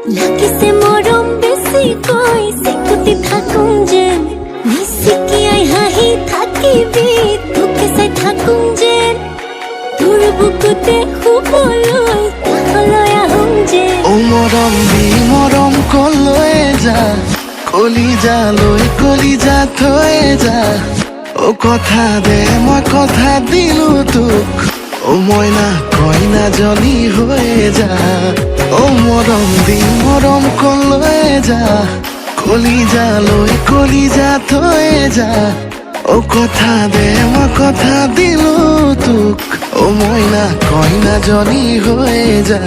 লাগিছে মৰম বেছি কৈ চিকুটি থাকুং যেন নিচিকিয়াই হাঁহি থাকিবি তোকে চাই থাকুং যেন তোৰ বুকুতে শুবলৈ কাষলৈ আহোং যেন ও মৰম দি মৰম কলৈ যা কলিজা থৈ যা ও কথা দে মই কথা দিলো তোক ও মইনা কইনা জনী হৈ যা ও মৰম দি মৰম কলৈ যা কলিজা থৈ যা ও কথা দে মই কথা দিলো তোক ও মইনা কইনা জনী হৈ যা